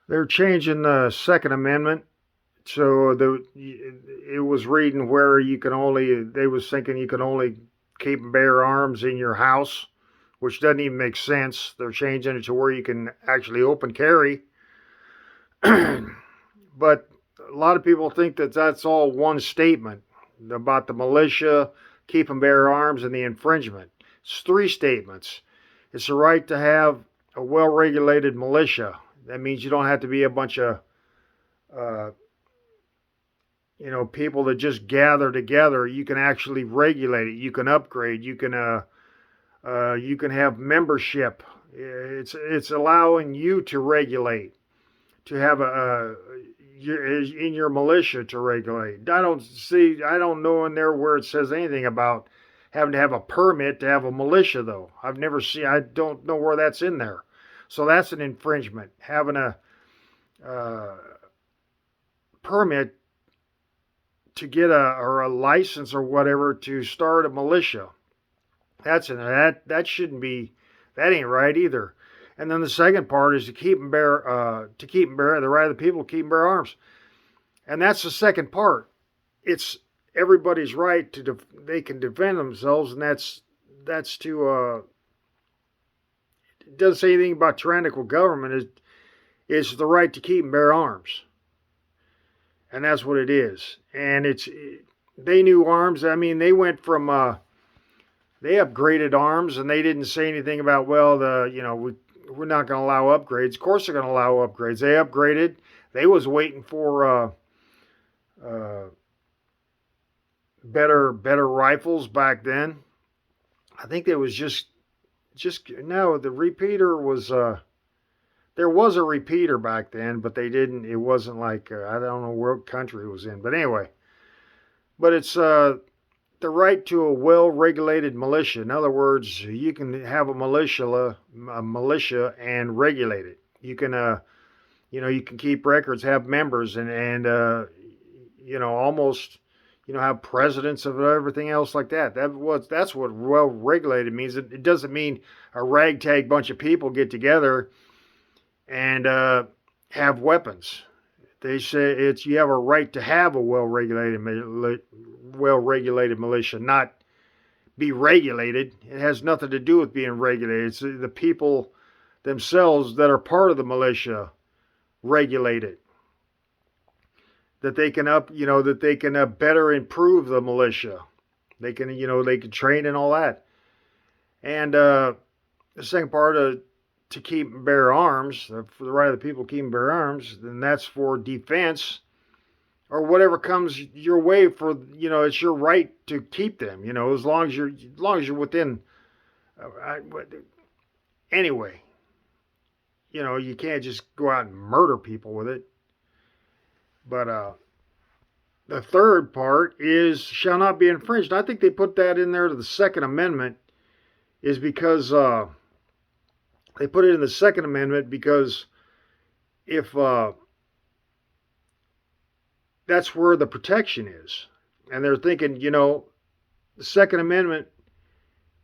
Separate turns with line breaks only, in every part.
They're changing the Second Amendment. So it was reading where you can only, they was thinking you can only keep and bear arms in your house, which doesn't even make sense. They're changing it to where you can actually open carry. But a lot of people think that that's all one statement about the militia, keep and bear arms, and the infringement. It's three statements. It's the right to have a well regulated militia. That means you don't have to be a bunch of uh, people that just gather together. You can actually regulate it. You can upgrade. You can have membership. It's allowing you to regulate, to have in your militia to regulate. I don't know in there where it says anything about having to have a permit to have a militia though. I don't know where that's in there. So that's an infringement. Having a uh, permit to get a license or whatever to start a militia. That shouldn't be, that ain't right either. And then the second part is to keep and bear the right of the people to keep and bear arms. And that's the second part. It's everybody's right to they can defend themselves, and that's to it doesn't say anything about tyrannical government. It's the right to keep and bear arms, and that's what it is. And they knew arms. I mean, they went from they upgraded arms, and they didn't say anything about we're not going to allow upgrades. Of course, they're going to allow upgrades. They upgraded. They was waiting for uh, better rifles back then. I think there was just no. The repeater was there was a repeater back then, but they didn't. It wasn't like I don't know what country it was in, but anyway. But it's the right to a well-regulated militia. In other words, you can have a militia, and regulate it. You can, you can keep records, have members, and almost, have presidents of everything else like that. That's what well-regulated means. It doesn't mean a ragtag bunch of people get together and have weapons. They say it's you have a right to have a well regulated militia, not be regulated. It has nothing to do with being regulated. It's the people themselves that are part of the militia regulate it. That they can better improve the militia. They can train and all that. And the second part of to keep and bear arms, for the right of the people to keep and bear arms, then that's for defense or whatever comes your way. For it's your right to keep them. As long as you're within. I, anyway, you can't just go out and murder people with it. But the third part is shall not be infringed. I think they put that in there to the Second Amendment is because they put it in the Second Amendment because if that's where the protection is, and they're thinking, the Second Amendment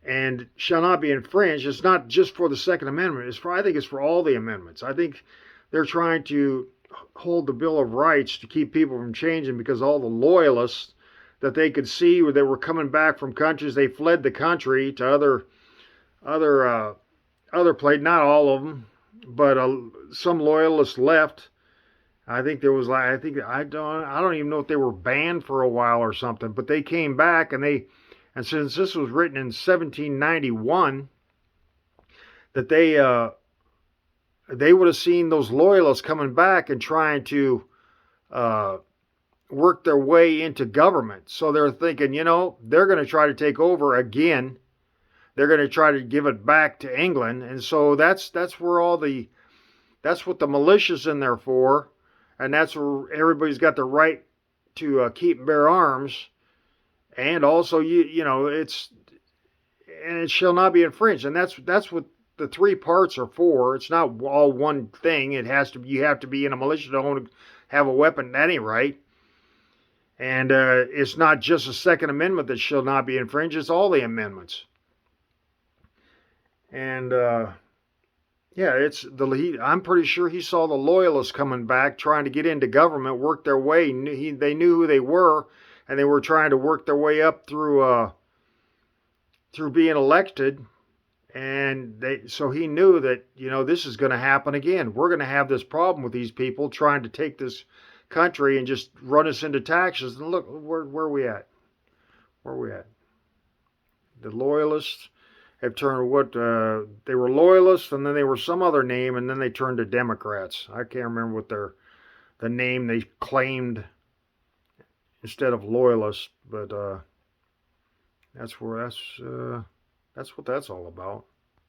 and shall not be infringed. It's not just for the Second Amendment. I think it's for all the amendments. I think they're trying to hold the Bill of Rights to keep people from changing because all the loyalists that they could see that were coming back from countries, they fled the country to other other places. Not all of them, but some loyalists left. I think there was I don't even know if they were banned for a while or something, but they came back and since this was written in 1791, that they would have seen those loyalists coming back and trying to uh, work their way into government. So they're thinking, they're going to try to take over again. They're going to try to give it back to England, and so that's what the militia's in there for, and that's where everybody's got the right to keep and bear arms, and also it's and it shall not be infringed, and that's what the three parts are for. It's not all one thing. You have to be in a militia to have a weapon at any right. And it's not just the Second Amendment that shall not be infringed, it's all the amendments. And Yeah, I'm pretty sure he saw the loyalists coming back, trying to get into government, work their way. They knew who they were, and they were trying to work their way up through being elected. And so he knew that this is going to happen again. We're going to have this problem with these people trying to take this country and just run us into taxes. And look, where are we at? Where are we at? The loyalists have turned they were loyalists, and then they were some other name, and then they turned to Democrats. I can't remember what the name they claimed instead of loyalists, but that's what that's all about.